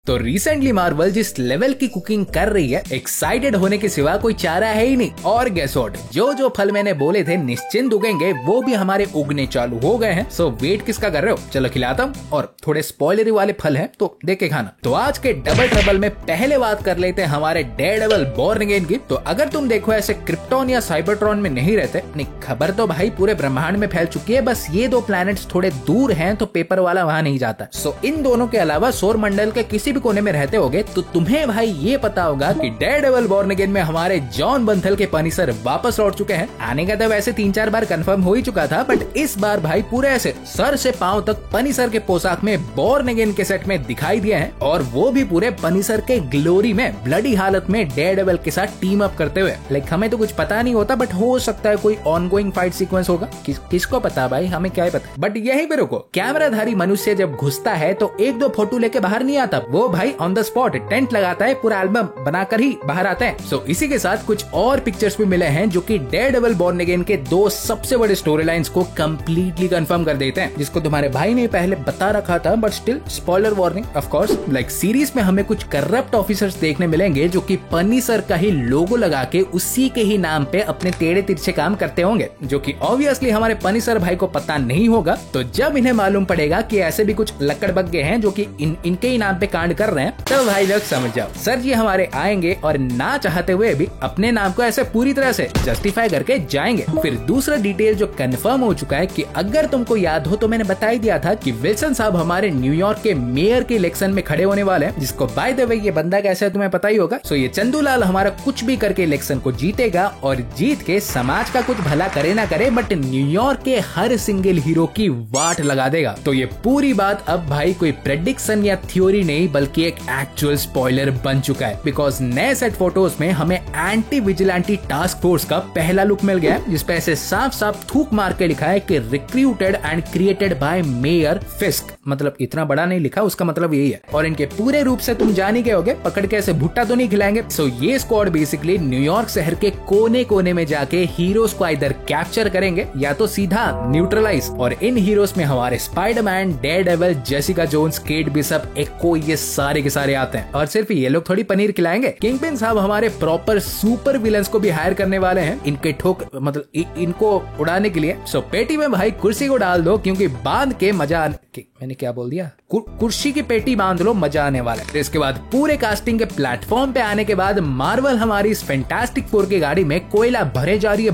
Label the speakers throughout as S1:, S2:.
S1: तो recently Marvel जिस level की कुकिंग कर रही है, एक्साइटेड होने के सिवा कोई चारा है ही नहीं। और गेस व्हाट, जो फल मैंने बोले थे निश्चिंत उगेंगे वो भी हमारे उगने चालू हो गए हैं। सो वेट किसका कर रहे हो, चलो खिलाता हूँ। और थोड़े स्पॉइलरी वाले फल हैं तो देख के खाना। तो आज के डबल ट्रबल में पहले बात कर लेते हैं हमारे डेयरडेविल बॉर्न अगेन की। तो अगर तुम देखो ऐसे क्रिप्टॉन या साइबरट्रॉन में नहीं रहते, नहीं खबर तो भाई पूरे ब्रह्मांड में फैल चुकी है, बस ये दो प्लैनेट्स थोड़े दूर हैं तो पेपर वाला वहां नहीं जाता। सो इन दोनों के अलावा सौर मंडल के किसी भी कोने में रहते होगे तो तुम्हें भाई ये पता होगा कि डेयरडेविल बॉर्न अगेन में हमारे जॉन बंथल के पनीसर वापस लौट चुके हैं। आने का तो वैसे 3-4 बार कंफर्म हो ही चुका था, बट इस बार भाई पूरे ऐसे सर से पांव तक पनीसर के पोशाक में बॉर्न अगेन के सेट में दिखाई दिए हैं, और वो भी पूरे पनीसर के ग्लोरी में ब्लडी हालत में डेयरडेविल के साथ टीम अप करते हुए। लाइक हमें तो कुछ पता नहीं होता, बट हो सकता है कोई ऑनगोइंग फाइट सीक्वेंस होगा। किसको पता भाई, हमें क्या पता। बट यहीं पे रुको, कैमराधारी मनुष्य जब घुसता है तो 1-2 फोटो लेके बाहर नहीं आता, वो भाई ऑन द स्पॉट टेंट लगाता है, पूरा एल्बम बनाकर ही बाहर आता है। सो इसी के साथ कुछ और पिक्चर्स भी मिले हैं जो कि डेयरडेविल बॉर्न अगेन के 2 सबसे बड़े स्टोरी लाइंस को कंप्लीटली कंफर्म कर देते हैं, जिसको तुम्हारे भाई ने पहले बता रखा था, but still spoiler warning of course. Like series में हमें कुछ करप्ट ऑफिसर्स देखने मिलेंगे जो कि पनीसर का ही लोगो लगा के उसी के ही नाम पे अपने टेढ़े तिरछे काम करते होंगे, जो कि ऑब्वियसली हमारे पनीसर भाई को पता नहीं होगा। तो जब इन्हें मालूम पड़ेगा कि ऐसे भी कुछ लक्कड़बग्गे हैं जो कि इनके ही नाम पे कांड कर रहे हैं, तो भाई लोग समझ जाओ सर जी हमारे आएंगे और ना चाहते हुए भी अपने नाम को ऐसे पूरी तरह से जस्टिफाई करके जाएंगे। फिर दूसरा डिटेल जो कंफर्म हो चुका है कि अगर तुमको याद हो तो मैंने बता ही दिया था कि विल्सन साहब हमारे न्यूयॉर्क के मेयर के इलेक्शन में खड़े होने वाले हैं, जिसको बाय द वे ये बंदा कैसा है तुम्हें पता ही होगा। सो ये चंदूलाल हमारा कुछ भी करके इलेक्शन को जीतेगा और जीत के समाज का कुछ भला करे ना करे, बट न्यूयॉर्क के हर सिंगल हीरो की वाट लगा देगा। तो ये पूरी बात अब भाई कोई प्रेडिक्शन या थ्योरी नहीं बल्कि एक एक्चुअल स्पॉइलर बन चुका है, बिकॉज नए सेट फोटोज में हमें एंटी विजिलेंटी टास्क फोर्स का पहला लुक मिल गया है, जिसपे ऐसे साफ साफ थूक मार के लिखा है कि recruited and created by mayor Fisk. मतलब इतना बड़ा नहीं लिखा, उसका मतलब यही है। और इनके पूरे रूप से तुम जान ही गए होगे, पकड़ के ऐसे भुट्टा तो नहीं खिलाएंगे। सो ये स्क्वाड बेसिकली न्यूयॉर्क शहर के कोने कोने में जाके हीरोज को इधर कैप्चर करेंगे या तो सीधा न्यूट्रलाइज। और इन हीरोज में हमारे Spiderman, Daredevil, Jessica Jones, Kate Bishop, Echo, ये सारे के सारे आते हैं। और सिर्फ ये लोग थोड़ी पनीर खिलाएंगे, किंगपिन साहब हमारे प्रॉपर सुपर विलन्स को भी हायर करने वाले हैं इनके इनको उड़ाने के लिए। सो पेटी में भाई कुर्सी को डाल दो, क्योंकि बांध के मजा मैंने क्या बोल दिया, कुर्सी की पेटी बांध लो, मजा आने वाला है। इसके बाद पूरे कास्टिंग के प्लेटफॉर्म पे आने के बाद मार्वल हमारी इस फैंटास्टिक फोर की गाड़ी में कोयला भरे जा रही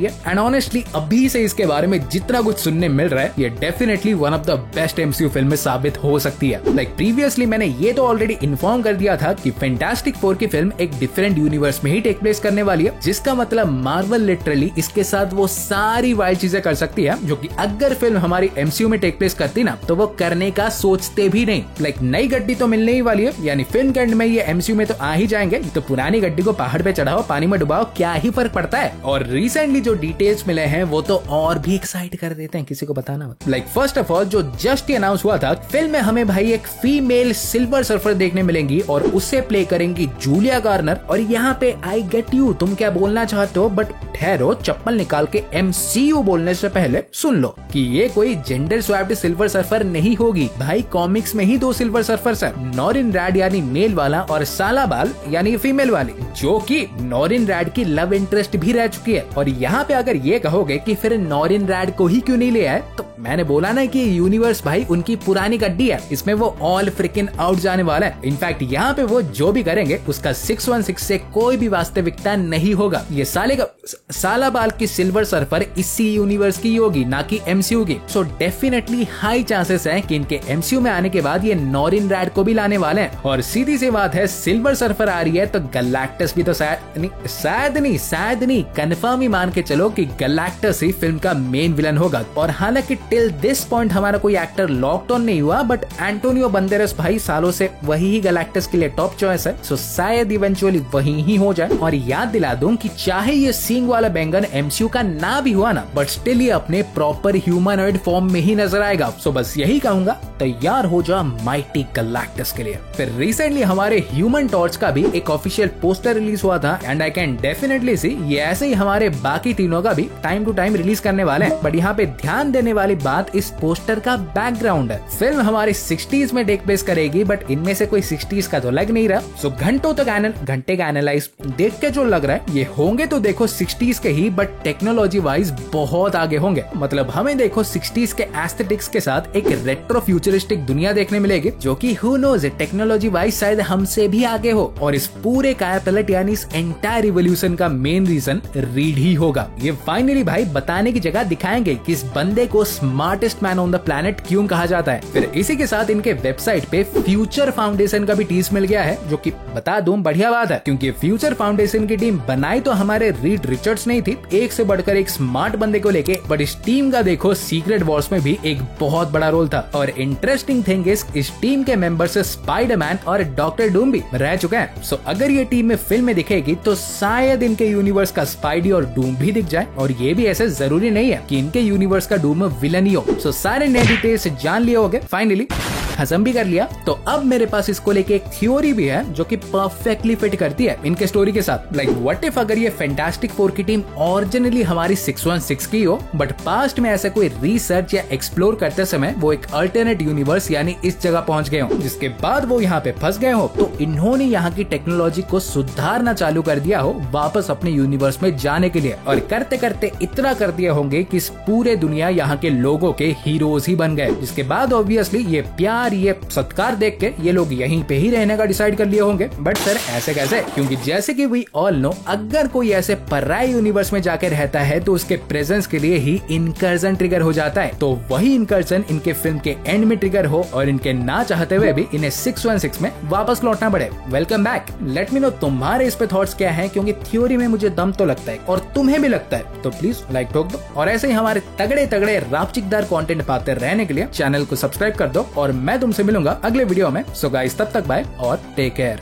S1: है। एंड ऑनेस्टली अभी से इसके बारे में जितना कुछ सुनने मिल रहा है, ये definitely one of the best MCU film साबित हो सकती है। लाइक प्रीवियसली मैंने ये तो ऑलरेडी इन्फॉर्म कर दिया था कि फैंटास्टिक फोर की फिल्म एक डिफरेंट यूनिवर्स में ही टेक प्लेस करने वाली है, जिसका मतलब मार्वल लिटरली इसके साथ वो सारी वाइल्ड चीजें कर सकती है जो कि अगर फिल्म हमारी एमसीयू में टेक प्लेस करती ना तो वो करने का सोचते भी नहीं। लाइक नई गड्डी तो मिलने ही वाली है, यानी फिल्म के एंड में ये एमसीयू में तो आ ही जाएंगे, तो पुरानी गड्डी को पहाड़ पे चढ़ाओ, पानी में डुबाओ, क्या ही फर्क पड़ता है। और रिसेंटली जो डिटेल्स मिले हैं वो तो और भी एक्साइट कर देते हैं, किसी को बताना मत। लाइक फर्स्ट ऑफ ऑल जो जस्ट अनाउंस हुआ था, फिल्म में हमें भाई एक फीमेल सिल्वर सर्फर देखने मिलेंगी और उससे प्ले करेंगी जूलिया गार्नर। और यहाँ पे आई गेट यू, तुम क्या बोलना चाहते हो, बट ठहरो, चप्पल निकाल के एमसीयू बोलने से पहले सुन लो कि ये कोई जेंडर स्वैप्ड सिल्वर सर्फर नहीं होगी भाई। कॉमिक्स में ही 2 सिल्वर सर्फर्स हैं, नॉरिन रैड यानी मेल वाला और सालाबाल यानी फीमेल वाली, जो कि नॉरिन रैड की लव इंटरेस्ट भी रह चुकी है। और यहाँ पे अगर ये कहोगे कि फिर नॉरिन रैड को ही क्यों नहीं ले आए, तो मैंने बोला ना कि यूनिवर्स भाई उनकी पुरानी गड्डी है, इसमें वो ऑल फ्रिकिन आउट जाने वाला है। इनफैक्ट यहाँ पे वो जो भी करेंगे उसका 616 से कोई भी वास्तविकता नहीं होगा। ये सालाबाल की सिल्वर सर्फर इसी यूनिवर्स की होगी, ना कि एमसीयू की। सो डेफिनेटली हाई चांसेस है कि इनके एमसीयू में आने के बाद ये नॉरिन रैड को भी लाने वाले हैं। और सीधी सी बात है, सिल्वर सर्फर आ रही है तो गैलेक्टस भी तो शायद नहीं कंफर्म ही मान के चलो कि गैलेक्टस ही फिल्म का मेन विलन होगा। और हालांकि टिल दिस पॉइंट हमारा कोई एक्टर लॉक्ड ऑन नहीं हुआ, बट एंटोनियो बंदेरस भाई सालों से वही ही गैलेक्टस के लिए टॉप चॉइस है, सो शायद इवेंचुअली वही ही हो जाए। और याद दिला दूं कि चाहे ये सींग वाला वाला बैंगन एमसीयू का ना भी हुआ ना, बट स्टिल ये अपने प्रॉपर ह्यूमनॉइड फॉर्म में ही नजर आएगा। सो बस यही कहूंगा, तैयार हो जा माइटी गैलेक्टस के लिए। फिर रिसेंटली हमारे ह्यूमन टॉर्च का भी एक ऑफिशियल पोस्टर रिलीज हुआ था एंड आई कैन डेफिनेटली सी ये ऐसे ही हमारे बाकी तीनों का भी टाइम टू टाइम रिलीज करने वाले हैं। बट यहाँ पे ध्यान देने वाली बात इस पोस्टर का बैकग्राउंड है। फिल्म हमारे 60s में टेक प्लेस करेगी, बट इनमें से कोई 60s का तो लग नहीं रहा। सो घंटे का एनालाइज देख के जो लग रहा है ये होंगे तो देखो 60s के ही, बट टेक्नोलॉजी वाइज बहुत आगे होंगे। मतलब हमें देखो 60s के एस्थेटिक्स के साथ एक रेट्रो फ्यूचरिस्टिक दुनिया देखने मिलेगी, जो कि हु नोज टेक्नोलॉजी वाइज शायद हमसे भी आगे हो। और इस पूरे कायापलट यानी इस एंटायर रिवोल्यूशन का मेन रीजन रीड ही होगा। ये फाइनली भाई बताने की जगह दिखाएंगे कि इस बंदे को smartest man on the planet क्यों कहा जाता है। फिर इसी के साथ इनके वेबसाइट पे फ्यूचर फाउंडेशन का भी टीज मिल गया है, जो कि बता दूं बढ़िया बात है, क्योंकि फ्यूचर फाउंडेशन की टीम बनाई तो हमारे रीड रिचर्ड्स नहीं थी, एक से बढ़कर एक स्मार्ट बंदे को लेके, बट इस टीम का देखो सीक्रेट वॉर्स में भी एक बहुत बड़ा रोल था। और इंटरेस्टिंग थिंग इस टीम के मेंबर्स से स्पाइडरमैन और डॉक्टर डूम भी रह चुके हैं। सो अगर ये टीम में फिल्म में दिखेगी तो शायद इनके यूनिवर्स का स्पाइडी और डूम भी दिख जाए। और ये भी ऐसे जरूरी नहीं है कि इनके यूनिवर्स का डूम विलन ही हो। सो सारे नए डिटेल्स जान लिए होंगे, फाइनली हजम भी कर लिया। तो अब मेरे पास इसको लेके एक थ्योरी भी है जो कि परफेक्टली फिट करती है इनके स्टोरी के साथ। लाइक व्हाट इफ अगर ये फैंटास्टिक फोर की टीम ओरिजिनली हमारी 616 की हो, बट पास्ट में ऐसा कोई रिसर्च या एक्सप्लोर करते समय वो एक अल्टरनेट यूनिवर्स यानी इस जगह पहुंच गए हो, जिसके बाद वो यहाँ पे फंस गए हो, तो इन्होंने यहाँ की टेक्नोलॉजी को सुधारना चालू कर दिया हो वापस अपने यूनिवर्स में जाने के लिए। और करते करते इतना कर दिया होंगे कि इस पूरे दुनिया यहाँ के लोगों के हीरोज ही बन गए, जिसके बाद ऑब्वियसली ये प्यार ये सत्कार देख के ये लोग यहीं पे ही रहने का डिसाइड कर लिए होंगे। बट सर ऐसे कैसे? क्योंकि जैसे कि वी ऑल नो, अगर कोई ऐसे पराये यूनिवर्स में जाके रहता है तो उसके प्रेजेंस के लिए ही इनकर्जन ट्रिगर हो जाता है। तो वही इनकर्जन इनके फिल्म के एंड में ट्रिगर हो और इनके ना चाहते हुए भी इन्हें 616 में वापस लौटना पड़े। Welcome back. Let me know तुम्हारे इस पे थॉट्स क्या हैं, क्योंकि थ्योरी में मुझे दम तो लगता है और तुम्हें भी लगता है, तो प्लीज लाइक ठोक दो। और ऐसे ही हमारे तगड़े तगड़े रापचिकदार कंटेंट पाते रहने के लिए चैनल को सब्सक्राइब कर दो और मैं तुमसे मिलूंगा अगले वीडियो में। सो गाइस तब तक बाय और टेक केयर।